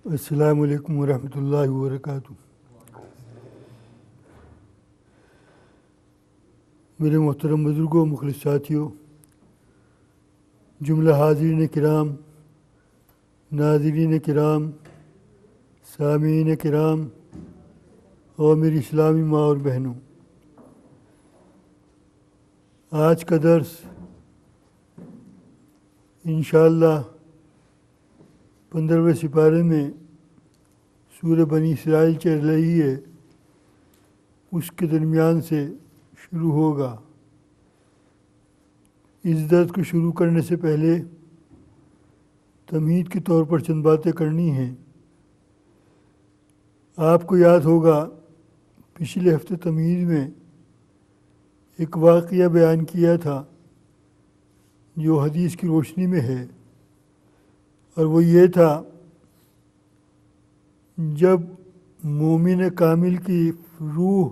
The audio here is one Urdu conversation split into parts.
السلام علیکم ورحمۃ اللہ وبرکاتہ۔ میرے محترم بزرگوں، مخلص ساتھیوں، جملہ حاضرین کرام، ناظرین کرام، سامعین کرام اور میری اسلامی ماں اور بہنوں، آج کا درس انشاءاللہ 15ویں سپارے میں سورہ بنی اسرائیل چل رہی ہے، اس کے درمیان سے شروع ہوگا۔ اس درس کو شروع کرنے سے پہلے تمہید کے طور پر چند باتیں کرنی ہیں۔ آپ کو یاد ہوگا پچھلے ہفتے تمہید میں ایک واقعہ بیان کیا تھا جو حدیث کی روشنی میں ہے، اور وہ یہ تھا جب مومن کامل کی روح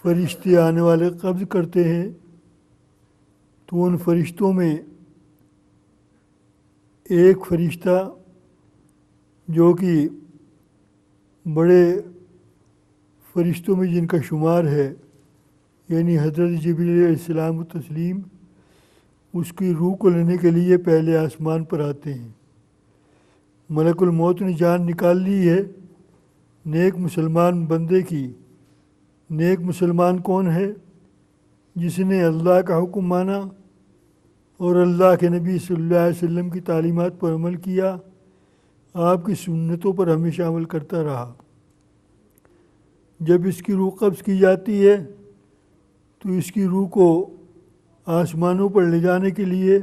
فرشتے آنے والے قبض کرتے ہیں تو ان فرشتوں میں ایک فرشتہ جو کہ بڑے فرشتوں میں جن کا شمار ہے، یعنی حضرت جبریل علیہ السلام و تسلیم، اس کی روح کو لینے کے لیے پہلے آسمان پر آتے ہیں۔ ملک الموت نے جان نکال لی ہے نیک مسلمان بندے کی۔ نیک مسلمان کون ہے؟ جس نے اللہ کا حکم مانا اور اللہ کے نبی صلی اللہ علیہ وسلم کی تعلیمات پر عمل کیا، آپ کی سنتوں پر ہمیشہ عمل کرتا رہا۔ جب اس کی روح قبض کی جاتی ہے تو اس کی روح کو آسمانوں پر لے جانے کے لیے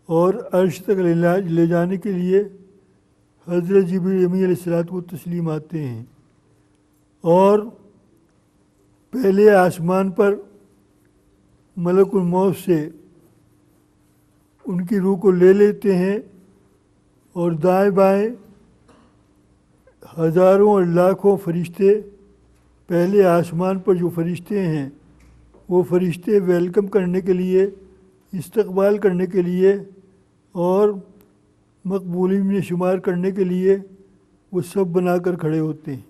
اور عرش تک لے جانے کے لیے حضرت جبریل علیہ الصلوۃ والتسلیم آتے ہیں، اور پہلے آسمان پر ملک الموت سے ان کی روح کو لے لیتے ہیں، اور دائیں بائیں ہزاروں اور لاکھوں فرشتے، پہلے آسمان پر جو فرشتے ہیں وہ فرشتے ویلکم کرنے کے لیے، استقبال کرنے کے لیے اور مقبولین میں شمار کرنے کے لیے وہ سب بنا کر کھڑے ہوتے ہیں،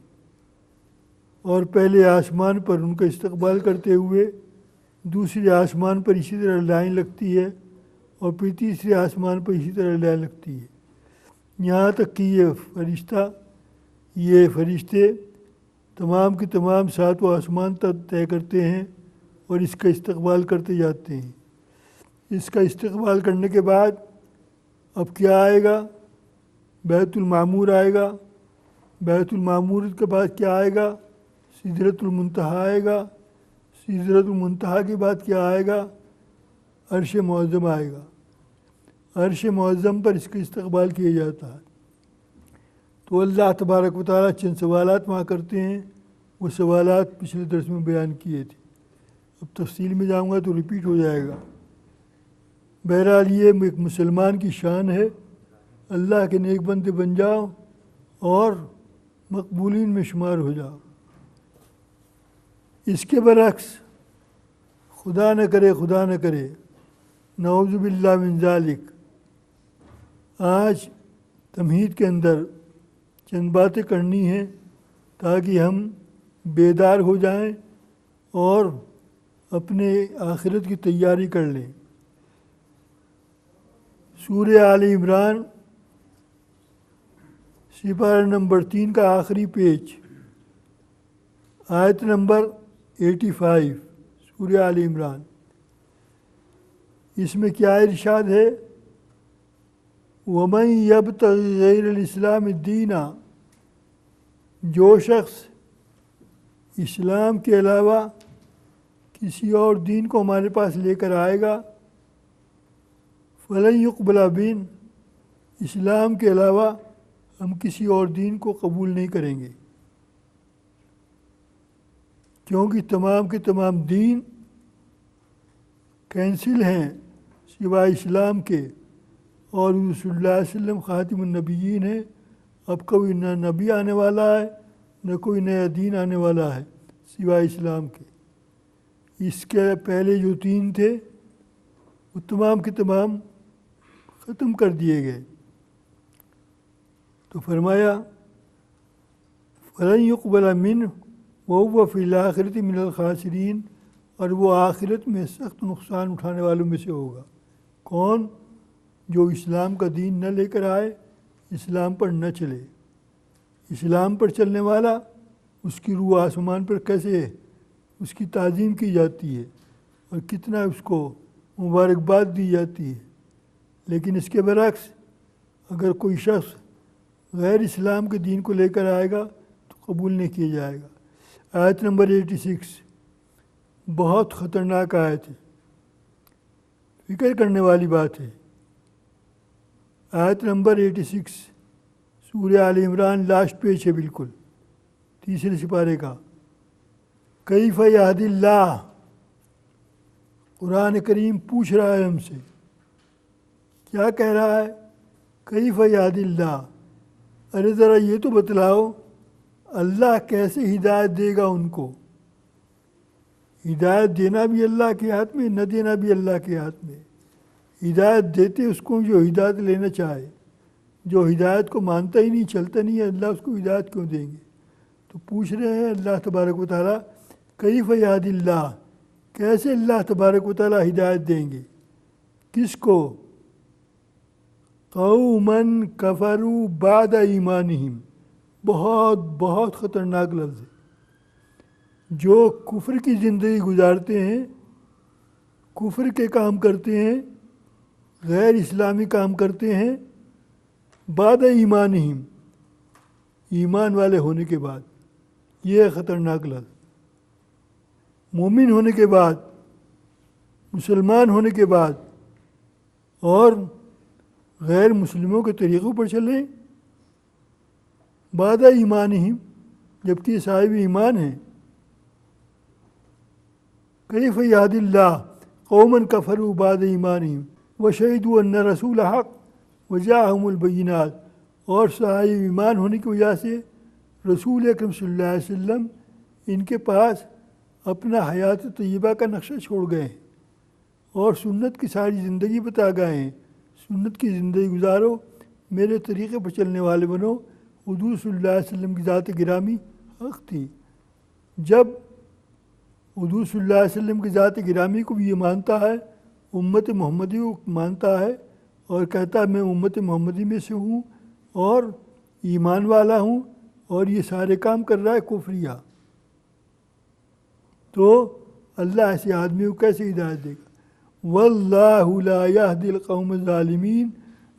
اور پہلے آسمان پر ان کا استقبال کرتے ہوئے دوسرے آسمان پر اسی طرح لائن لگتی ہے، اور پھر تیسرے آسمان پر اسی طرح لائن لگتی ہے، یہاں تک کہ یہ فرشتے تمام کے تمام ساتوں آسمان تک طے کرتے ہیں اور اس کا استقبال کرتے جاتے ہیں۔ اس کا استقبال کرنے کے بعد اب کیا آئے گا؟ بیت المعمور آئے گا۔ بیت المعمور کے بعد کیا آئے گا؟ سدرۃ المنتہا آئے گا۔ سدرۃ المنتہا کے بعد کیا آئے گا؟ عرش معظم آئے گا۔ عرش معظم پر اس کا استقبال کیا جاتا ہے۔ تو اللہ تبارک و تعالیٰ چند سوالات وہاں کرتے ہیں، وہ سوالات پچھلے درس میں بیان کیے تھے، اب تفصیل میں جاؤں گا تو ریپیٹ ہو جائے گا۔ بہرحال یہ ایک مسلمان کی شان ہے، اللہ کے نیک بندے بن جاؤ اور مقبولین میں شمار ہو جاؤ۔ اس کے برعکس خدا نہ کرے نعوذ باللہ من ذالک، آج تمہید کے اندر چند باتیں کرنی ہیں تاکہ ہم بیدار ہو جائیں اور اپنے آخرت کی تیاری کر لیں۔ سورہ آل عمران سپارہ نمبر 3 کا آخری پیج، آیت نمبر 85، سورہ آل عمران۔ اس میں کیا ارشاد ہے؟ وَمَن يَبْتَغِ غَيْرَ الْإِسْلَامِ دِينًا، جو شخص اسلام کے علاوہ کسی اور دین کو ہمارے پاس لے کر آئے گا، فَلَن يُقْبَلَ مِنْهُ، اسلام کے علاوہ ہم کسی اور دین کو قبول نہیں کریں گے، کیونکہ تمام کے تمام دین کینسل ہیں سوائے اسلام کے، اور رسول اللہ علیہ وسلم خاتم النبیین ہیں۔ اب کوئی نہ نبی آنے والا ہے نہ کوئی نیا دین آنے والا ہے سوائے اسلام کے۔ اس کے پہلے جو دین تھے وہ تمام کے تمام ختم کر دیے گئے۔ تو فرمایا فلن يقبل منه وهو في الآخرة من الخاسرین، اور وہ آخرت میں سخت نقصان اٹھانے والوں میں سے ہوگا۔ کون؟ جو اسلام کا دین نہ لے کر آئے، اسلام پر نہ چلے۔ اسلام پر چلنے والا، اس کی روح آسمان پر کیسے ہے، اس کی تعظیم کی جاتی ہے اور کتنا اس کو مبارکباد دی جاتی ہے۔ لیکن اس کے برعکس اگر کوئی شخص غیر اسلام کے دین کو لے کر آئے گا تو قبول نہیں کیا جائے گا۔ آیت نمبر 86 بہت خطرناک آیت ہے، فکر کرنے والی بات ہے۔ آیت نمبر 86 سورہ آل عمران، لاسٹ پیج ہے بالکل، تیسرے سپارے کا۔ کیف یہدی اللہ، قرآن کریم پوچھ رہا ہے ہم سے، کیا کہہ رہا ہے؟ کیف یہدی اللہ، ارے ذرا یہ تو بتلاؤ اللہ کیسے ہدایت دے گا ان کو۔ ہدایت دینا بھی اللہ کے ہاتھ میں، نہ دینا بھی اللہ کے ہاتھ میں۔ ہدایت دیتے اس کو جو ہدایت لینا چاہے، جو ہدایت کو مانتا ہی نہیں، چلتا نہیں ہے، اللہ اس کو ہدایت کیوں دیں گے؟ تو پوچھ رہے ہیں اللہ تبارک و تعالیٰ کیف یہدی اللہ، کیسے اللہ تبارک و تعالیٰ ہدایت دیں گے؟ کس کو؟ قومن کفروا بعد ایمانہم، بہت بہت خطرناک لفظ ہے۔ جو کفر کی زندگی گزارتے ہیں، کفر کے کام کرتے ہیں، غیر اسلامی کام کرتے ہیں، بعد ایمانہم، ایمان والے ہونے کے بعد، یہ خطرناک لفظ۔ مومن ہونے کے بعد، مسلمان ہونے کے بعد، اور غیر مسلموں کے طریقوں پر چلیں، بعد ایمانہم، جبکہ صاحب ایمان ہیں۔ کیف یہدی اللہ قوما کفروا بعد ایمانہم وشہدوا ان رسول حق وجاءہم البینات، اور صاحب ایمان ہونے کی وجہ سے رسول اکرم صلی اللہ علیہ وسلم ان کے پاس اپنا حیات طیبہ کا نقشہ چھوڑ گئے ہیں اور سنت کی ساری زندگی بتا گئے ہیں، سنت کی زندگی گزارو، میرے طریقے پر چلنے والے بنو۔ حضور صلی اللہ علیہ وسلم کی ذات گرامی حق تھی۔ جب حضور صلی اللہ علیہ وسلم کی ذات گرامی کو بھی یہ مانتا ہے، امت محمدی کو مانتا ہے اور کہتا ہے میں امت محمدی میں سے ہوں اور ایمان والا ہوں، اور یہ سارے کام کر رہا ہے کفریہ، تو اللہ ایسے آدمی کو کیسے ہدایت دے گا؟ واللہ لا یہدی القوم الظالمین،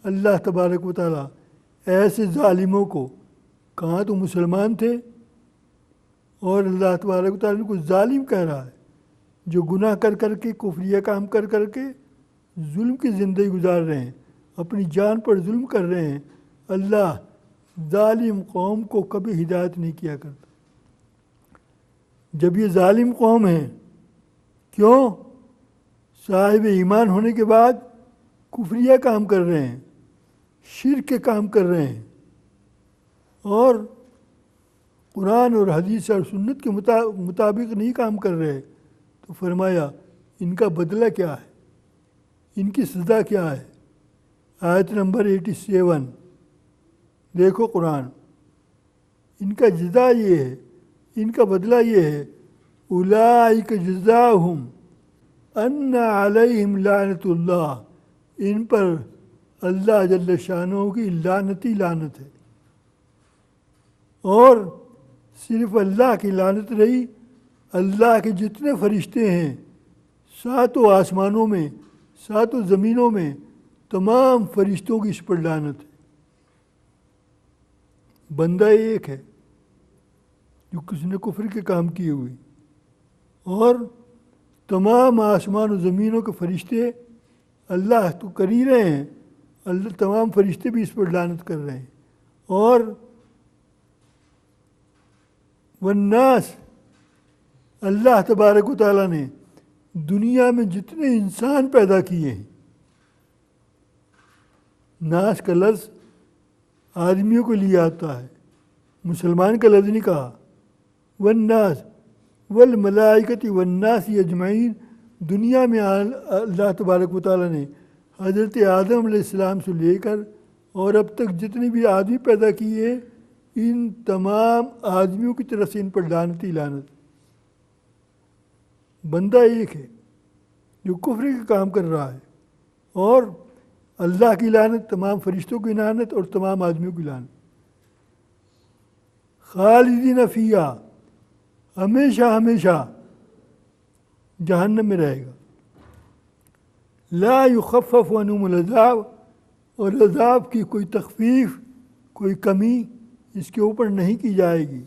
اللہ تبارک و تعالیٰ ایسے ظالموں کو، کہاں تو مسلمان تھے اور اللہ تبارک و تعالیٰ کو ظالم کہہ رہا ہے، جو گناہ کر کر کے، کفریہ کام کر کر کے ظلم کی زندگی گزار رہے ہیں، اپنی جان پر ظلم کر رہے ہیں۔ اللہ ظالم قوم کو کبھی ہدایت نہیں کیا کرتا۔ جب یہ ظالم قوم ہیں، کیوں؟ صاحب ایمان ہونے کے بعد کفریہ کام کر رہے ہیں، شرک کے کام کر رہے ہیں، اور قرآن اور حدیث اور سنت کے مطابق نہیں کام کر رہے، تو فرمایا ان کا بدلہ کیا ہے، ان کی سزا کیا ہے؟ آیت نمبر 87 دیکھو قرآن، ان کا جزا یہ ہے، ان کا بدلہ یہ ہے، اولئک جزاؤہم ان علیہم لعنت اللہ، ان پر اللہ جل شانہ کی لعنتی لعنت ہے، اور صرف اللہ کی لعنت رہی، اللہ کے جتنے فرشتے ہیں ساتوں آسمانوں میں، ساتوں زمینوں میں، تمام فرشتوں کی اس پر لعنت ہے۔ بندہ ایک ہے جو کسی نے کفر کے کام کیے ہوئے، اور تمام آسمان و زمینوں کے فرشتے اللہ تو کر ہی رہے ہیں، اللہ تمام فرشتے بھی اس پر لعنت کر رہے ہیں، اور والناس، اللہ تبارک و تعالیٰ نے دنیا میں جتنے انسان پیدا کیے ہیں، ناس کا لفظ آدمیوں کو لیے آتا ہے، مسلمان کا لفظ نہیں کہا۔ والناس والملائکۃ والناس اجمعین، دنیا میں اللہ تبارک و تعالیٰ نے حضرت آدم علیہ السلام سے لے کر اور اب تک جتنے بھی آدمی پیدا کیے ان تمام آدمیوں کی طرف سے ان پر لعنت ہی لعنت. بندہ ایک ہے جو کفر کا کام کر رہا ہے، اور اللہ کی لعنت، تمام فرشتوں کی لعنت اور تمام آدمیوں کی لعنت. خالدین فیہا، ہمیشہ ہمیشہ جہنم میں رہے گا. لا یخفف عنہم العذاب، اور عذاب کی کوئی تخفیف، کوئی کمی اس کے اوپر نہیں کی جائے گی.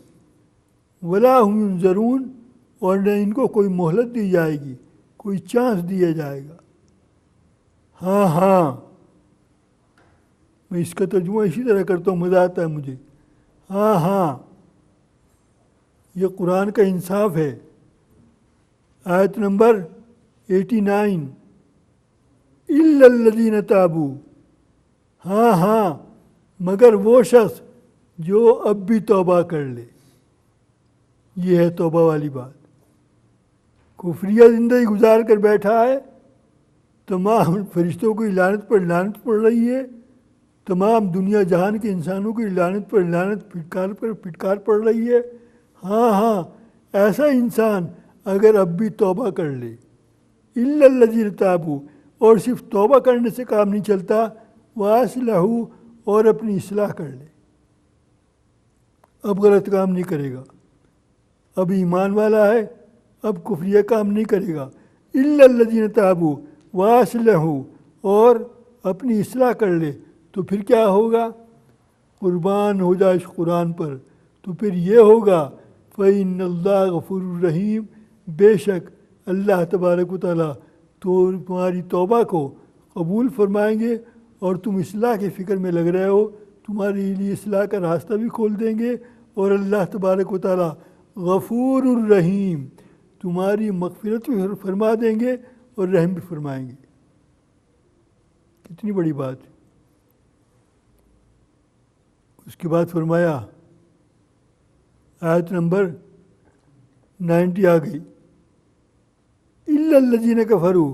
ولا هم ینظرون، اور نہ ان کو کوئی مہلت دی جائے گی، کوئی چانس دیا جائے گا. ہاں ہاں، میں اس کا ترجمہ اسی طرح کرتا ہوں، مزہ آتا ہے مجھے. ہاں ہاں، یہ قرآن کا انصاف ہے. آیت نمبر 89، الا الذین تابوا، ہاں ہاں مگر وہ شخص جو اب بھی توبہ کر لے. یہ ہے توبہ والی بات. کفریہ زندگی گزار کر بیٹھا ہے، تمام فرشتوں کی لعنت پر لعنت پڑ رہی ہے، تمام دنیا جہان کے انسانوں کی لعنت پر لعنت، پھٹکار پر پھٹکار پڑ رہی ہے. ہاں ہاں، ایسا انسان اگر اب بھی توبہ کر لے. الا الذین تابوا، اور صرف توبہ کرنے سے کام نہیں چلتا، واصلحوا، اور اپنی اصلاح کر لے. اب غلط کام نہیں کرے گا، اب ایمان والا ہے، اب کفریہ کام نہیں کرے گا. الا الذین تابوا واصلحوا، اور اپنی اصلاح کر لے. تو پھر کیا ہوگا؟ قربان ہو جائے اس قرآن پر، تو پھر یہ ہوگا فَإِنَّ اللَّهَ غَفُورٌ رَحِيمٌ، بے شک اللہ تبارک و تعالیٰ تو تمہاری توبہ کو قبول فرمائیں گے، اور تم اصلاح کی فکر میں لگ رہے ہو، تمہارے لیے اصلاح کا راستہ بھی کھول دیں گے. اور اللہ تبارک و تعالیٰ غفور الرحیم، تمہاری مغفرت بھی فرما دیں گے اور رحم بھی فرمائیں گے. کتنی بڑی بات ہے. اس کے بعد فرمایا، آیت نمبر 90 آ گئی، الا الذین کفروا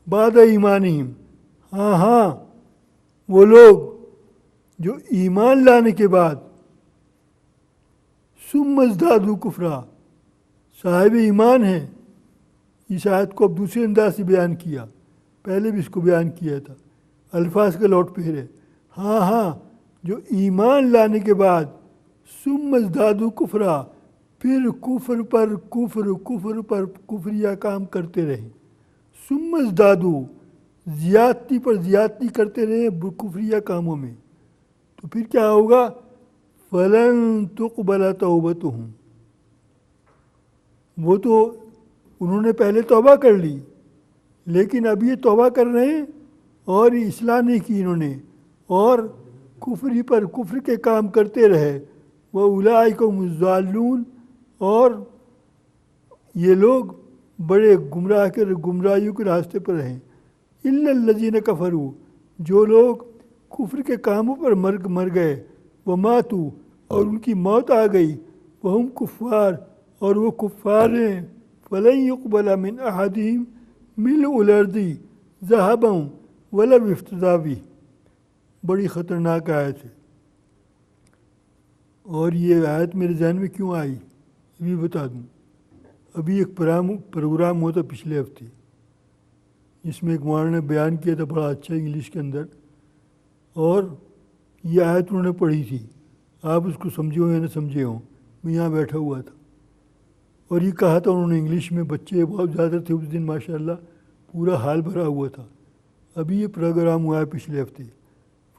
بعد ایمانہم، ہاں ہاں وہ لوگ جو ایمان لانے کے بعد ثم ازدادوا کفرا، صاحب ایمان ہیں. اس آیت کو اب دوسرے انداز سے بیان کیا، پہلے بھی اس کو بیان کیا تھا، الفاظ کا لوٹ پھیر ہے. ہاں ہاں، جو ایمان لانے کے بعد ثم ازدادوا کفرا، پھر کفر پر کفر، کفر پر کفریہ کام کرتے رہے. ثم ازدادوا، زیادتی پر زیادتی کرتے رہے کفریہ کاموں میں، تو پھر کیا ہوگا؟ فَلَن تُقْبَلَ تَوْبَتُهُمْ، وہ تو انہوں نے پہلے توبہ کر لی، لیکن اب یہ توبہ کر رہے ہیں اور اصلاح نہیں کی انہوں نے، اور کفری پر کفر کے کام کرتے رہے. وَأُولَٰئِكَ هُمُ الضَّالُّونَ، اور یہ لوگ بڑے گمراہیوں کے راستے پر ہیں. اِلَّا الَّذِينَ كَفَرُوا، جو لوگ کفر کے کاموں پر مر گئے، وَمَاتُوا، اور ان کی موت آ گئی، وَهُمْ کفار، اور وہ کفار ہیں. فَلَن يُقْبَلَ مِنْ أَحَدِهِمْ مِلْءُ الْأَرْضِ ذَهَبًا وَلَوِ افْتَدَىٰ بِهِ. بڑی خطرناک آیت ہے. اور یہ آیت میرے ذہن میں کیوں آئی یہ بھی بتا دوں. ابھی ایک پروگرام ہوا تھا پچھلے ہفتے، جس میں ایک مولانا نے بیان کیا تھا بڑا اچھا انگلش کے اندر، اور یہ آیت انہوں نے پڑھی تھی. آپ اس کو سمجھے ہوں یا نہ سمجھے ہوں، میں یہاں بیٹھا ہوا تھا، اور یہ کہا تھا انہوں نے انگلش میں. بچے بہت زیادہ تھے اس دن، ماشاءاللہ پورا حال بھرا ہوا تھا. ابھی یہ پروگرام ہوا ہے پچھلے ہفتے.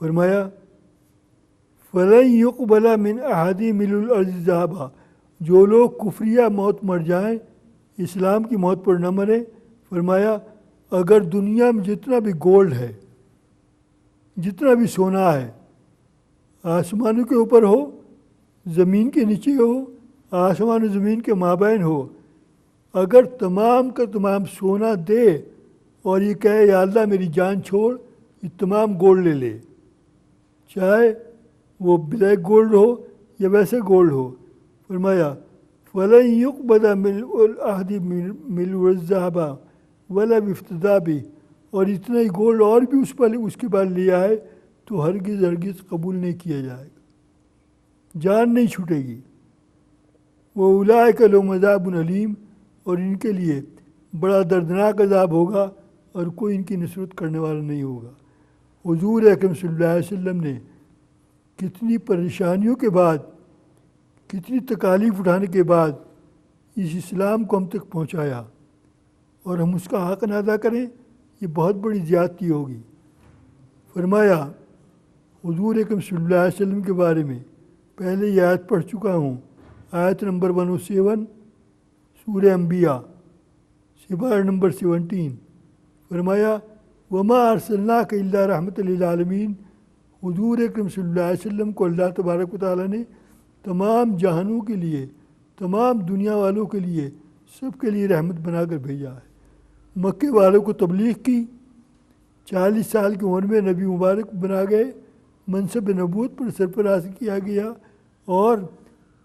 فرمایا فَلَن يُقْبَلَ مِنْ أَحَدٍ مِلْءُ الْأَرْضِ ذَهَبًا، جو لوگ کفریہ موت مر جائیں، اسلام کی موت پر نہ مریں. فرمایا اگر دنیا میں جتنا بھی گولڈ ہے، جتنا بھی سونا ہے، آسمانوں کے اوپر ہو، زمین کے نیچے ہو، آسمان و زمین کے مابین ہو، اگر تمام کا تمام سونا دے اور یہ کہے یا اللہ میری جان چھوڑ، یہ تمام گولڈ لے لے، چاہے وہ بلیک گولڈ ہو یا ویسے گولڈ ہو. فرمایا فَلَن يُقْبَلَ مِلْءُ الْأَحْدِ مِلْءُ الذَّهَبَ وَلَوِ افْتَدَىٰ بِهِ، اور اتنا ہی گولڈ اور بھی اس کے بعد لے آئے تو ہرگز ہرگز قبول نہیں کیا جائے گا، جان نہیں چھوٹے گی۔ وہ اولئک لہم عذاب علیم، اور ان کے لیے بڑا دردناک عذاب ہوگا اور کوئی ان کی نصرت کرنے والا نہیں ہوگا۔ حضور اکرم صلی اللہ علیہ وسلم نے کتنی پریشانیوں کے بعد، کتنی تکالیف اٹھانے کے بعد اس اسلام کو ہم تک پہنچایا، اور ہم اس کا حق نہ ادا کریں یہ بہت بڑی زیادتی ہوگی۔ فرمایا حضور اکرم صلی اللہ علیہ وسلم کے بارے میں، پہلے یہ آیت پڑھ چکا ہوں، آیت نمبر 107 سورہ انبیاء سپارہ نمبر 17۔ فرمایا وما ارسلناک الا رحمۃ للعالمین، حضور اکرم صلی اللہ علیہ وسلم کو اللہ تبارک و تعالیٰ نے تمام جہانوں کے لیے، تمام دنیا والوں کے لیے، سب کے لیے رحمت بنا کر بھیجا ہے۔ مکے والوں کو تبلیغ کی، 40 سال کی عمر میں نبی مبارک بنا گئے، منصب نبوت پر سرفراز کیا گیا، اور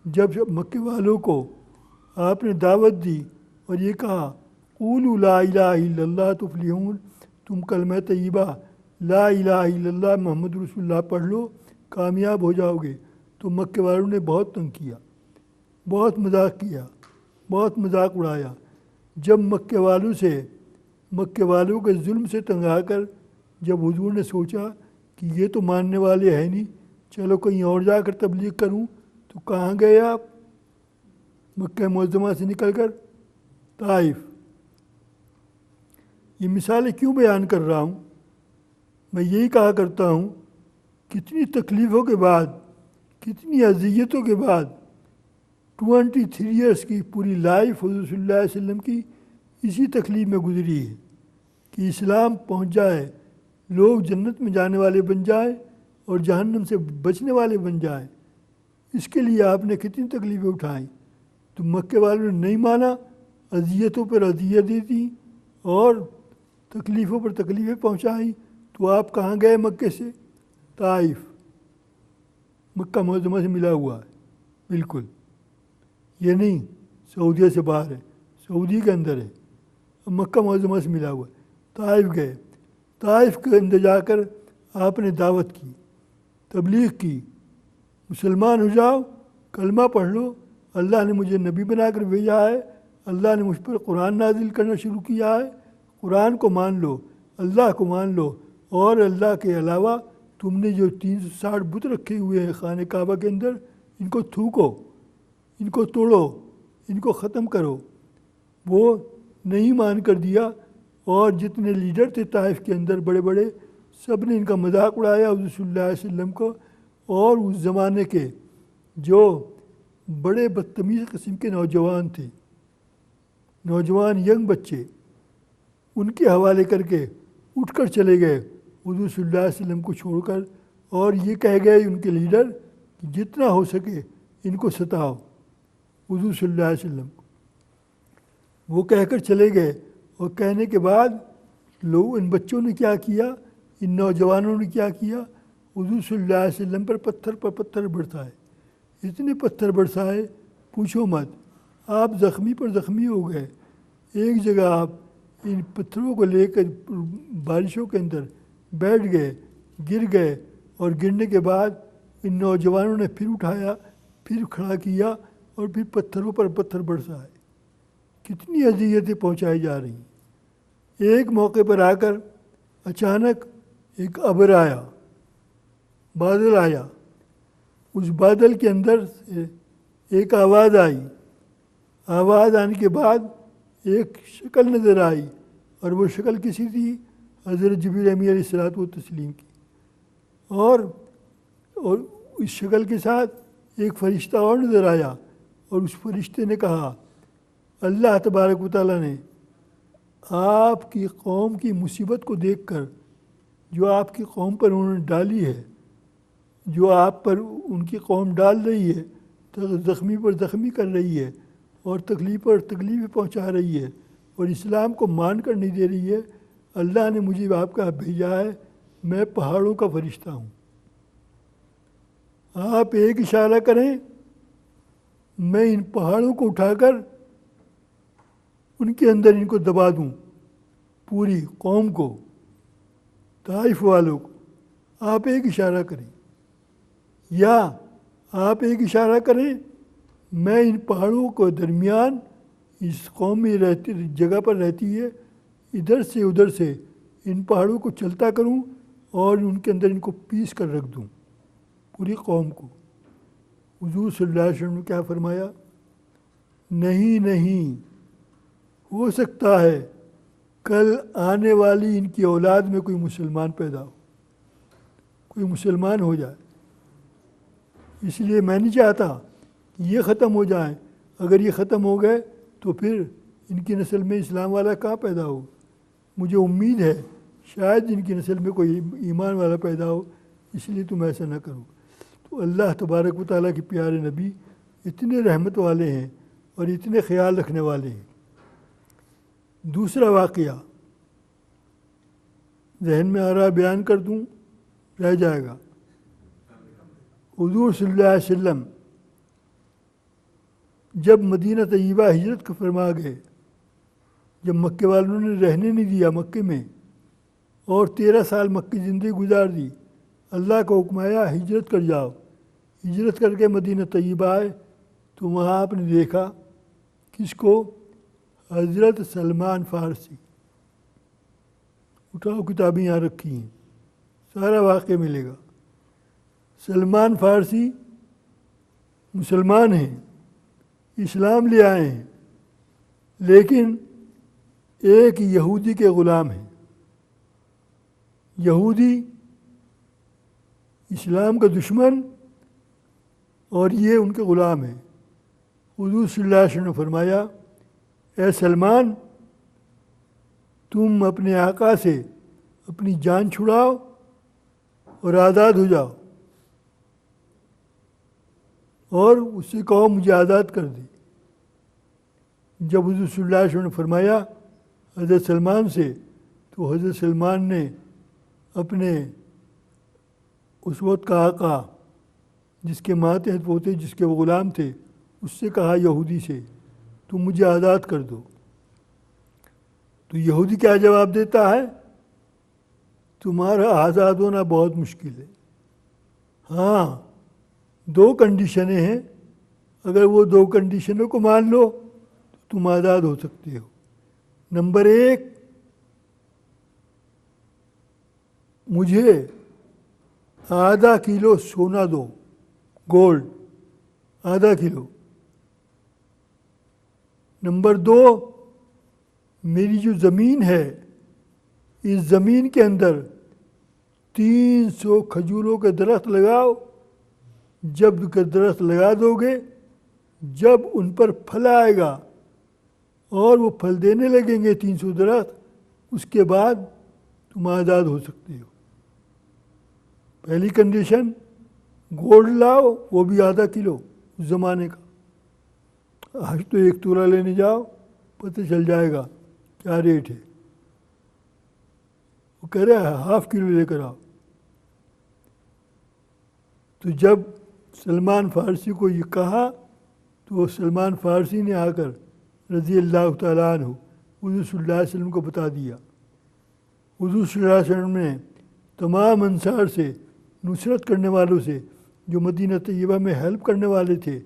جب مکے والوں کو آپ نے دعوت دی اور یہ کہا قولوا لا الہ الا اللہ تفلحون، تم کلمہ طیبہ لا الہ الا اللہ محمد رسول اللہ پڑھ لو کامیاب ہو جاؤ گے، تو مکے والوں نے بہت تنگ کیا، بہت مذاق کیا، بہت مذاق اڑایا۔ جب مکے والوں کے ظلم سے تنگ آ کر جب حضور نے سوچا کہ یہ تو ماننے والے ہیں نہیں، چلو کہیں اور جا کر تبلیغ کروں، تو کہاں گئے آپ؟ مکہ معظمہ سے نکل کر طائف۔ یہ مثالیں کیوں بیان کر رہا ہوں؟ میں یہی کہا کرتا ہوں، کتنی تکلیفوں کے بعد، کتنی اذیتوں کے بعد 23 ایئرس کی پوری لائف حضور صلی اللہ علیہ وسلم کی اسی تکلیف میں گزری ہے کہ اسلام پہنچ جائے، لوگ جنت میں جانے والے بن جائیں اور جہنم سے بچنے والے بن جائیں۔ اس کے لیے آپ نے کتنی تکلیفیں اٹھائیں، تو مکے والوں نے نہیں مانا، اذیتوں پر اذیت دی تھی اور تکلیفوں پر تکلیفیں پہنچائیں، تو آپ کہاں گئے مکے سے؟ طائف، مکہ معظمہ سے ملا ہوا ہے بالکل، یہ نہیں سعودیہ سے باہر ہے، سعودی کے اندر ہے، مکہ معظمہ سے ملا ہوا ہے۔ طائف گئے، طائف کے اندر جا کر آپ نے دعوت کی، تبلیغ کی، مسلمان ہو جاؤ، کلمہ پڑھ لو، اللہ نے مجھے نبی بنا کر بھیجا ہے، اللہ نے مجھ پر قرآن نازل کرنا شروع کیا ہے، قرآن کو مان لو، اللہ کو مان لو، اور اللہ کے علاوہ تم نے جو 360 بت رکھے ہوئے ہیں خانہ کعبہ کے اندر، ان کو تھوکو، ان کو توڑو، ان کو ختم کرو۔ وہ نہیں مان کر دیا، اور جتنے لیڈر تھے طائف کے اندر بڑے بڑے، سب نے ان کا مذاق اڑایا حضور صلی اللہ علیہ وسلم کو، اور اس زمانے کے جو بڑے بدتمیز قسم کے نوجوان تھے، نوجوان ینگ بچے، ان کے حوالے کر کے اٹھ کر چلے گئے حضور صلی اللہ علیہ وسلم کو چھوڑ کر، اور یہ کہہ گئے ان کے لیڈر کہ جتنا ہو سکے ان کو ستاؤ حضور صلی اللہ علیہ وسلم کو۔ وہ کہہ کر چلے گئے، اور کہنے کے بعد لوگ، ان بچوں نے کیا کیا، ان نوجوانوں نے کیا کیا، حضور صلی اللہ علیہ وسلم پر پتھر برسائے، اتنے پتھر برسائے پوچھو مت، آپ زخمی پر زخمی ہو گئے۔ ایک جگہ آپ ان پتھروں کو لے کر بارشوں کے اندر بیٹھ گئے، گر گئے، اور گرنے کے بعد ان نوجوانوں نے پھر اٹھایا، پھر کھڑا کیا، اور پھر پتھروں پر پتھر برسائے۔ کتنی اذیتیں پہنچائی جا رہی ہیں۔ ایک موقع پر آ کر اچانک ایک ابر آیا، بادل آیا، اس بادل کے اندر سے ایک آواز آئی، آواز آنے کے بعد ایک شکل نظر آئی، اور وہ شکل کسی تھی؟ حضرت جبریل امین علیہ الصلوۃ والتسلیم کی، اور اس شکل کے ساتھ ایک فرشتہ اور نظر آیا، اور اس فرشتے نے کہا اللہ تبارک و تعالیٰ نے آپ کی قوم کی مصیبت کو دیکھ کر، جو آپ کی قوم پر انہوں نے ڈالی ہے، جو آپ پر ان کی قوم ڈال رہی ہے، زخمی پر زخمی کر رہی ہے، اور تکلیف پر تکلیفیں پہنچا رہی ہے، اور اسلام کو مان کر نہیں دے رہی ہے، اللہ نے مجھے آپ کا بھیجا ہے، میں پہاڑوں کا فرشتہ ہوں۔ آپ ایک اشارہ کریں، میں ان پہاڑوں کو اٹھا کر ان کے اندر ان کو دبا دوں، پوری قوم کو، طائف والوں کو۔ آپ ایک اشارہ کریں، یا آپ ایک اشارہ کریں میں ان پہاڑوں کو درمیان اس قومی جگہ پر رہتی ہے ادھر سے ادھر سے ان پہاڑوں کو چلتا کروں اور ان کے اندر ان کو پیس کر رکھ دوں پوری قوم کو۔ حضور صلی اللہ علیہ وسلم نے کیا فرمایا؟ نہیں ہو سکتا ہے کل آنے والی ان کی اولاد میں کوئی مسلمان پیدا ہو، کوئی مسلمان ہو جائے، اس لیے میں نہیں چاہتا کہ یہ ختم ہو جائیں۔ اگر یہ ختم ہو گئے تو پھر ان کی نسل میں اسلام والا کہاں پیدا ہو؟ مجھے امید ہے شاید ان کی نسل میں کوئی ایمان والا پیدا ہو، اس لیے تم ایسا نہ کرو۔ تو اللہ تبارک و تعالیٰ کے پیارے نبی اتنے رحمت والے ہیں اور اتنے خیال رکھنے والے ہیں۔ دوسرا واقعہ ذہن میں آ رہا بیان کر دوں، رہ جائے گا۔ حضور صلی اللہ علیہ وسلم جب مدینہ طیبہ ہجرت کو فرما گئے، جب مکے والوں نے رہنے نہیں دیا مکے میں اور 13 سال مکی زندگی گزار دی، اللہ کا حکم آیا ہجرت کر جاؤ۔ ہجرت کر کے مدینہ طیبہ آئے تو وہاں آپ نے دیکھا کس کو؟ حضرت سلمان فارسی۔ اٹھاؤ کتابیں یہاں رکھی ہیں، سارا واقعہ ملے گا۔ سلمان فارسی مسلمان ہیں، اسلام لے آئے ہیں، لیکن ایک یہودی کے غلام ہیں۔ یہودی اسلام کا دشمن اور یہ ان کے غلام ہیں۔ حضور صلی اللہ علیہ وسلم نے فرمایا اے سلمان، تم اپنے آقا سے اپنی جان چھڑاؤ اور آزاد ہو جاؤ، اور اس سے کہو مجھے آزاد کر دے۔ جب حضور صلی اللہ علیہ وسلم نے فرمایا حضرت سلمان سے، تو حضرت سلمان نے اپنے اس وقت کا آقا جس کے ماتحت وہ تھے، جس کے وہ غلام تھے، اس سے کہا یہودی سے تم مجھے آزاد کر دو۔ تو یہودی کیا جواب دیتا ہے؟ تمہارا آزاد ہونا بہت مشکل ہے، ہاں 2 کنڈیشنیں ہیں، اگر وہ 2 کنڈیشنوں کو مان لو تو تم آزاد ہو سکتے ہو۔ نمبر 1، مجھے آدھا کلو سونا دو، گولڈ آدھا کلو۔ نمبر 2، میری جو زمین ہے اس زمین کے اندر 300 کھجوروں کے درخت لگاؤ۔ جب درخت لگا دو گے، جب ان پر پھل آئے گا اور وہ پھل دینے لگیں گے 300 درخت، اس کے بعد تم آزاد ہو سکتے ہو۔ پہلی کنڈیشن گولڈ لاؤ، وہ بھی آدھا کلو اس زمانے کا۔ آج تو 1 تولہ لینے جاؤ پتہ چل جائے گا کیا ریٹ ہے، وہ کہہ رہا ہے ½ کلو لے کر آؤ۔ تو جب سلمان فارسی کو یہ کہا تو سلمان فارسی نے آ کر رضی اللہ تعالیٰ عنہ حضور صلی اللہ علیہ وسلم کو بتا دیا۔ حضور صلی اللہ علیہ وسلم نے تمام انصار سے، نصرت کرنے والوں سے، جو مدینہ طیبہ میں ہیلپ کرنے والے تھے،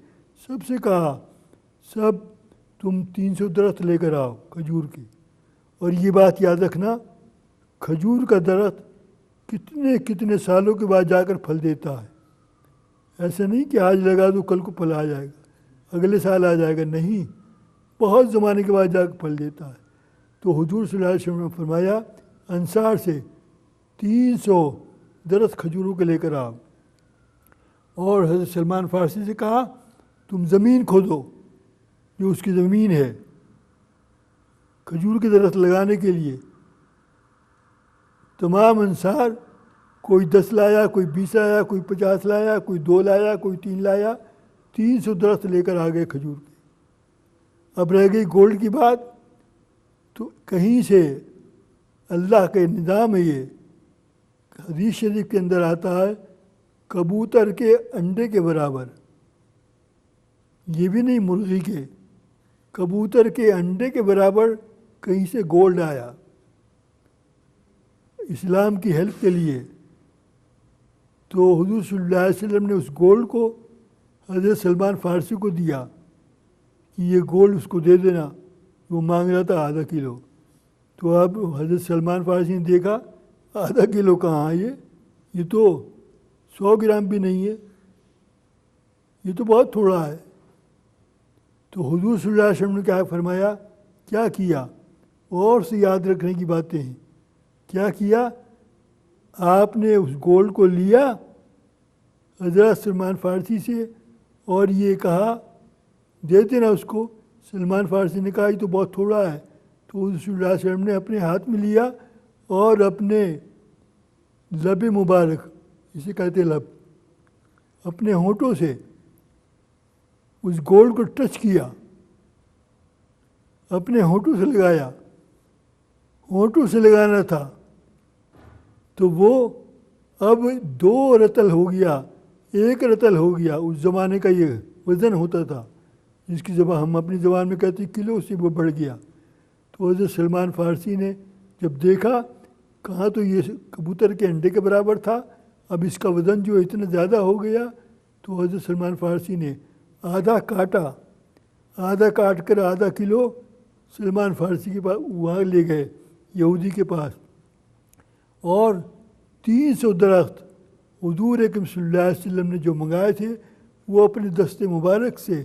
سب سے کہا سب تم 300 درخت لے کر آؤ کھجور کے۔ اور یہ بات یاد رکھنا، کھجور کا درخت کتنے سالوں کے بعد جا کر پھل دیتا ہے۔ ایسا نہیں کہ آج لگا دو کل کو پھل آ جائے گا، اگلے سال آ جائے گا، نہیں، بہت زمانے کے بعد جا کر پھل دیتا ہے۔ تو حضور صلی اللہ علیہ وسلم نے فرمایا انصار سے 300 درخت کھجوروں کے لے کر آؤ۔ اور حضرت سلمان فارسی سے کہا تم زمین کھودو، جو اس کی زمین ہے کھجور کے درخت لگانے کے لیے۔ تمام انصار، کوئی 10 لایا، کوئی 20 لایا، کوئی 50 لایا، کوئی 2 لایا، کوئی 3 لایا، 300 درخت لے کر آ گئے کھجور کے۔ اب رہ گئی گولڈ کی بات، تو کہیں سے اللہ کا نظام ہے یہ، حدیث شریف کے اندر آتا ہے کبوتر کے انڈے کے برابر، یہ بھی نہیں مرغی کے، کبوتر کے انڈے کے برابر کہیں سے گولڈ آیا اسلام کی ہیلپ کے لیے۔ تو حضور صلی اللہ علیہ وسلم نے اس گولڈ کو حضرت سلمان فارسی کو دیا کہ یہ گولڈ اس کو دے دینا، وہ مانگ رہا تھا آدھا کلو۔ تو اب حضرت سلمان فارسی نے دیکھا آدھا کلو کہاں ہے، یہ تو 100 گرام بھی نہیں ہے، یہ تو بہت تھوڑا ہے۔ تو حضور صلی اللہ علیہ وسلم نے کیا فرمایا، کیا کیا، اور سے یاد رکھنے کی باتیں ہیں، کیا کیا، آپ نے اس گولڈ کو لیا حضرت سلمان فارسی سے اور یہ کہا دے دینا اس کو۔ سلمان فارسی نے کہا یہ تو بہت تھوڑا ہے، تو حضور صلی اللہ علیہ وسلم نے اپنے ہاتھ میں لیا اور اپنے لب مبارک، جسے کہتے لب، اپنے ہونٹوں سے اس گولڈ کو ٹچ کیا، اپنے ہونٹوں سے لگایا، ہونٹوں سے لگانا تھا، تو وہ اب 2 رتل ہو گیا، 1 رتل ہو گیا۔ اس زمانے کا یہ وزن ہوتا تھا، جس کی زبان ہم اپنی زبان میں کہتے ہیں کلو، سے وہ بڑھ گیا۔ تو حضرت سلمان فارسی نے جب دیکھا، کہاں تو یہ کبوتر کے انڈے کے برابر تھا، اب اس کا وزن جو اتنا زیادہ ہو گیا، تو حضرت سلمان فارسی نے آدھا کاٹا، آدھا کاٹ کر آدھا کلو سلمان فارسی کے پاس وہاں لے گئے، یہودی کے پاس، اور 300 درخت حضور اکرم صلی اللہ علیہ وسلم نے جو منگائے تھے وہ اپنے دست مبارک سے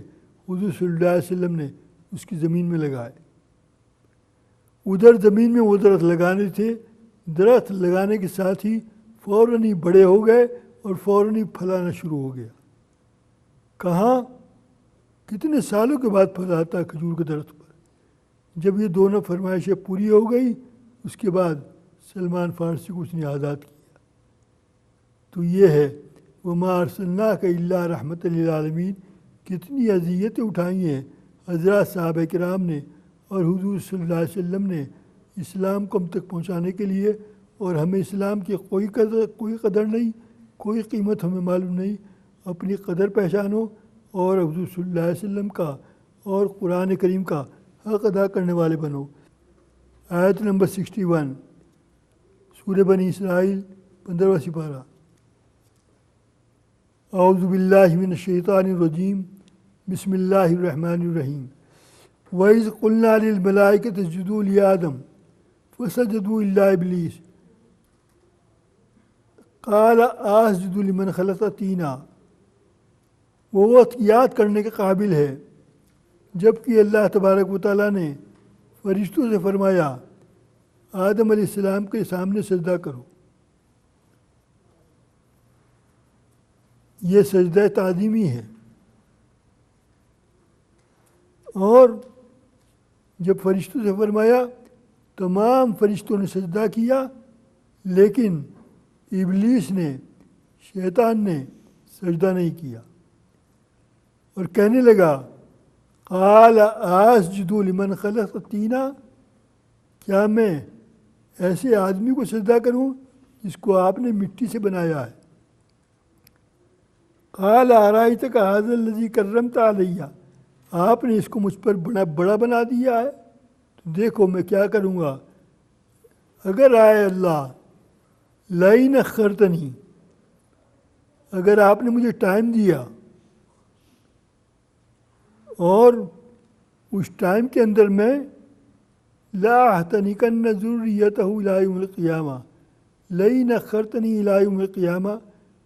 حضور صلی اللہ علیہ وسلم نے اس کی زمین میں لگائے۔ ادھر زمین میں وہ درخت لگانے تھے، درخت لگانے کے ساتھ ہی فوراً ہی بڑے ہو گئے اور فوراً ہی پھلانا شروع ہو گیا۔ کہاں، کتنے سالوں کے بعد پھل آتا ہے کھجور کے درخت پر۔ جب یہ دونوں فرمائشیں پوری ہو گئی، اس کے بعد سلمان فارسی کو اس نے آزاد کیا۔ تو یہ ہے وَمَا أَرْسَلْنَاكَ إِلَّا رَحْمَةً لِلْعَالَمِينَ، کتنی اذیتیں اٹھائی ہیں حضرات صحابہ کرام نے اور حضور صلی اللہ علیہ وسلم نے اسلام کو ہم تک پہنچانے کے لیے، اور ہمیں اسلام کی کوئی قدر نہیں، کوئی قیمت ہمیں معلوم نہیں۔ اپنی قدر پہچانو اور حضور صلی اللہ علیہ وسلم کا اور قرآن کریم کا حق ادا کرنے والے بنو۔ آیت نمبر 61 سورہ بنی اسرائیل 15واں سپارہ۔ اعوذ باللہ من الشیطان الرجیم، بسم اللہ الرحمن الرحیم۔ وَإِذْ قُلْنَا لِلْمَلَائِكَةِ اسْجُدُوا لِآدَمَ فَسَجَدُوا إِلَّا إِبْلِيسَ قَالَ أَسْجُدُ لِمَنْ خَلَقْتَ طِينًا۔ وہ وقت یاد کرنے کے قابل ہے جب کہ اللہ تبارک و تعالیٰ نے فرشتوں سے فرمایا آدم علیہ السلام کے سامنے سجدہ کرو۔ یہ سجدہ تعظیمی ہے، اور جب فرشتوں سے فرمایا تمام فرشتوں نے سجدہ کیا، لیکن ابلیس نے، شیطان نے سجدہ نہیں کیا اور کہنے لگا قال اسجد لمن خلقت طینا، کیا میں ایسے آدمی کو سجدہ کروں جس کو آپ نے مٹی سے بنایا ہے۔ قال ارأیتک ھذا الذی کرمت علیہ، آپ نے اس کو مجھ پر بڑا بنا دیا ہے، تو دیکھو میں کیا کروں گا۔ اگر آئے اللہ لئن اخرتنی، اگر آپ نے مجھے ٹائم دیا اور اس ٹائم کے اندر میں لأحتنکن ذریتہ الی یوم القیامہ، لئن اخرتنی الی یوم القیامہ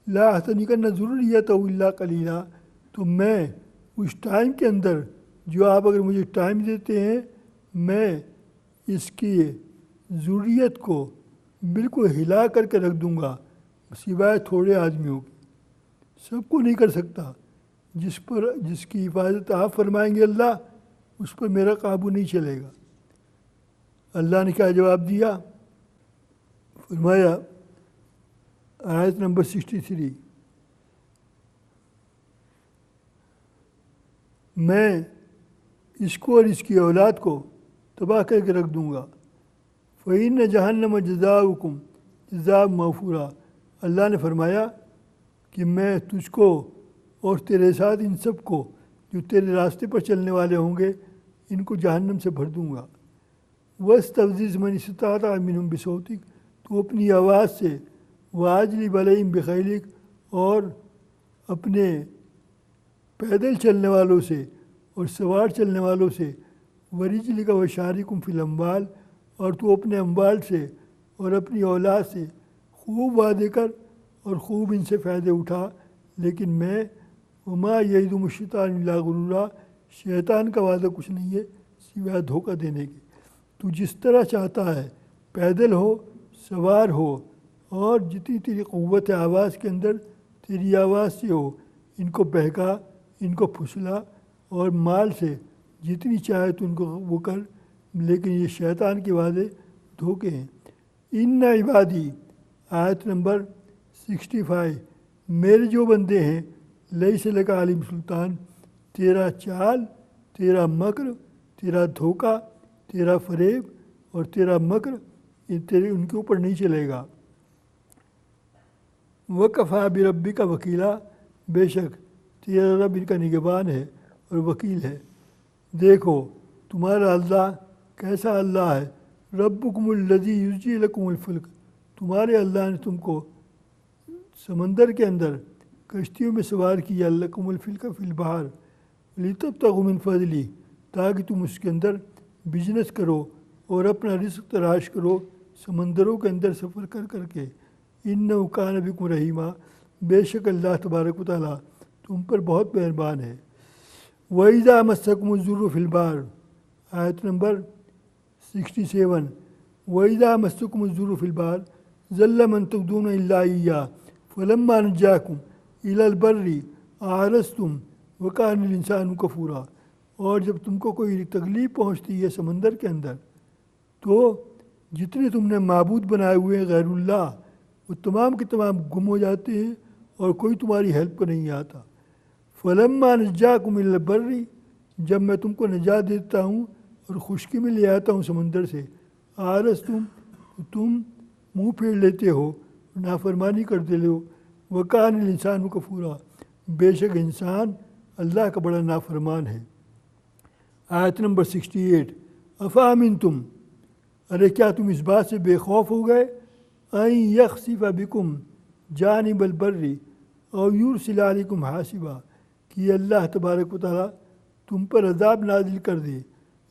لأحتنکن ذریتہ الا قلیلا، تو میں اس ٹائم کے اندر جو آپ اگر مجھے ٹائم دیتے ہیں، میں اس کی ذریت کو بالکل ہلا کر کے رکھ دوں گا، سوائے تھوڑے آدمیوں کے، سب کو نہیں کر سکتا۔ جس کی حفاظت آپ فرمائیں گے اللہ، اس پر میرا قابو نہیں چلے گا۔ اللہ نے کیا جواب دیا؟ فرمایا آیت نمبر 63، میں اس کو اور اس کی اولاد کو تباہ کر کے رکھ دوں گا۔ فَإِنَّ جَهَنَّمَ جَزَاؤُكُمْ جَزَاءً مَوْفُورًا، اللہ نے فرمایا کہ میں تجھ کو اور تیرے ساتھ ان سب کو جو تیرے راستے پر چلنے والے ہوں گے، ان کو جہنم سے بھر دوں گا۔ وَاسْتَفْزِزْ مَنِ اسْتَطَعْتَ مِنْهُمْ بِصَوْتِكَ، تو اپنی آواز سے وَأَجْلِبْ عَلَيْهِمْ بِخَيْلِكَ، اور اپنے پیدل چلنے والوں سے اور سوار چلنے والوں سے ورجلک وشارکم فی الاموال، اور تو اپنے اموال سے اور اپنی اولاد سے خوب وعدے کر اور خوب ان سے فائدے اٹھا، لیکن میں وما یعدہم الشیطان الا غرورا، شیطان کا وعدہ کچھ نہیں ہے سوائے دھوکہ دینے کے۔ تو جس طرح چاہتا ہے پیدل ہو، سوار ہو، اور جتنی تیری قوت آواز کے اندر تیری آواز سے ہو، ان کو بہکا، ان کو پھسلا، اور مال سے جتنی چاہے تو ان کو وہ کر، لیکن یہ شیطان کے وعدے دھوکے ہیں۔ ان عبادی، آیت نمبر 65، میرے جو بندے ہیں، لیس لک علیہم سلطان، تیرا چال، تیرا مکر، تیرا دھوکہ، تیرا فریب اور تیرا مکر ان کے اوپر نہیں چلے گا۔ وَكَفَىٰ بِرَبِّكَ وکیلا، بے شک تیرا رب ان کا نگہبان ہے اور وکیل ہے۔ دیکھو تمہارا اللہ کیسا اللہ ہے، ربکم الذی یزجی لکم الفلک، تمہارے اللہ نے تم کو سمندر کے اندر کشتیوں میں سوار کیا، لکم الفلک فی البحر لتبتغوا من فضلہ، تاکہ تم اس کے اندر بزنس کرو اور اپنا رزق تلاش کرو سمندروں کے اندر سفر کر کر کے۔ انہ کان بکم رحیما، بے شک اللہ تبارک و تعالیٰ تم پر بہت مہربان ہے۔ وَإِذَا مَسَّكُمُ الضُّرُّ فِي الْبَحْرِ، آیت نمبر 67، وَإِذَا مَسَّكُمُ الضُّرُّ فِي الْبَحْرِ ضَلَّ مَن تَعْبُدُونَ إِلَّا إِيَّاهُ فَلَمَّا نَجَّاكُمْ إِلَى الْبَرِّ أَعْرَضْتُمْ وَكَانَ الْإِنسَانُ كَفُورًا، اور جب تم کو کوئی تکلیف پہنچتی ہے سمندر کے اندر، تو جتنے تم نے معبود بنائے ہوئے ہیں غیر اللہ، وہ تمام کے تمام گم ہو جاتے ہیں اور کوئی تمہاری ہیلپ کو نہیں آتا۔ فَلَمَّا نَجَّاكُمْ إِلَى الْبَرِّ، جب میں تم کو نجات دیتا ہوں اور خشکی میں لے آتا ہوں سمندر سے، أَعْرَضْتُمْ، تم منہ پھیر لیتے ہو، نافرمانی کرتے ہو، وَكَانَ الْإِنسَانُ كَفُورًا، بے شک انسان اللہ کا بڑا نافرمان ہے۔ آیت نمبر 68، أَفَأَمِنْتُمْ، ارے کیا تم اس بات سے بے خوف ہو گئے، أَن يَخْسِفَ بِكُمْ جَانِبَ الْبَرِّ أَوْ يُرْسِلَ عَلَيْكُمْ حَاصِبًا، کہ اللہ تبارک و تعالیٰ تم پر عذاب نازل کر دے،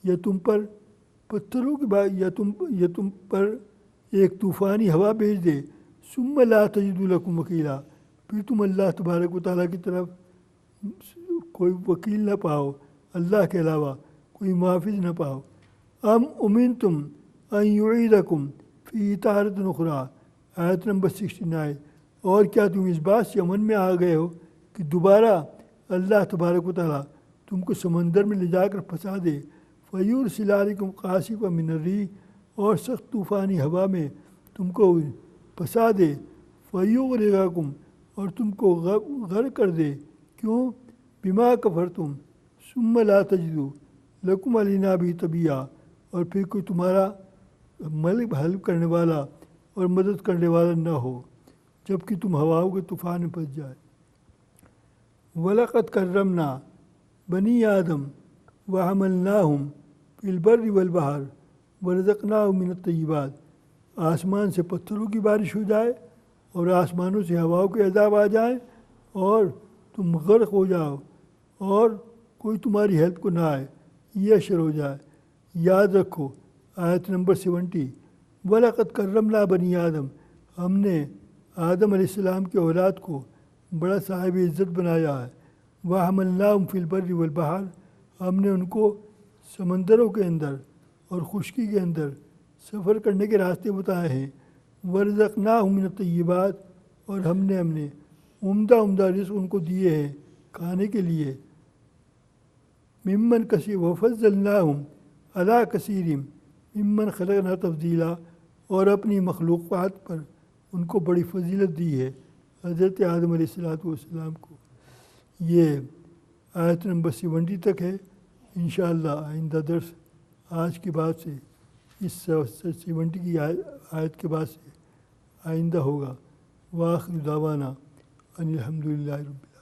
یا تم پر پتھروں کی یا تم پر ایک طوفانی ہوا بھیج دے، ثُمَّ لَا تَجِدُوا لَكُمْ وَكِيلًا، پھر تم اللہ تبارک و تعالیٰ کی طرف کوئی وکیل نہ پاؤ، اللہ کے علاوہ کوئی محافظ نہ پاؤ۔ ام امنتم ان یعیدکم فی طارۃ اخری، آیت نمبر 69، اور کیا تم اس بات سے امن میں آ گئے ہو کہ دوبارہ اللہ تبارک و تعالیٰ تم کو سمندر میں لے جا کر پھنسا دے، فیرسل علیکم قاصفا من الریح، اور سخت طوفانی ہوا میں تم کو پھنسا دے، فیغرقکم، اور تم کو غرق کر دے، کیوں؟ بما کفرتم ثم لا تجدوا لکم علینا بھی طبیعہ، اور پھر کوئی تمہارا ملک حلف کرنے والا اور مدد کرنے والا نہ ہو جب کہ تم ہواؤں کے طوفان میں پھنس جائے۔ وَلَقَدْ كَرَّمْنَا بَنِي آدَمَ وَحَمَلْنَاهُمْ فِي الْبَرِّ وَالْبَحْرِ وَرَزَقْنَاهُمْ مِنَ الطَّيِّبَاتِ، آسمان سے پتھروں کی بارش ہو جائے اور آسمانوں سے ہواؤں کے عذاب آ جائیں اور تم غرق ہو جاؤ اور کوئی تمہاری ہیلپ کو نہ آئے، یہ اشر ہو جائے۔ یاد رکھو آیت نمبر 70، وَلَقَدْ كَرَّمْنَا بَنِي آدَمَ، ہم نے آدم علیہ السلام کے اولاد کو بڑا صاحب عزت بنایا ہے۔ وَحَمَلْنَاهُمْ فِي الْبَرِّ وَالْبَحْرِ، ہم نے ان کو سمندروں کے اندر اور خشکی کے اندر سفر کرنے کے راستے بتائے ہیں۔ وَرَزَقْنَاهُمْ مِنَ الطَّيِّبَاتِ، اور ہم نے عمدہ رزق ان کو دیے ہیں کھانے کے لیے۔ ممن کثیر وفضلناہم علی کثیر ممن خلقنا تفضیلا، اور اپنی مخلوقات پر ان کو بڑی فضیلت دی ہے حضرت آدم علیہ السلام کو۔ یہ آیت نمبر 70 تک ہے۔ انشاءاللہ آئندہ درس آج کے بعد سے اس 70 کی آیت کے بعد سے آئندہ ہوگا۔ وآخر دعوانا ان الحمد للہ رب العالمین۔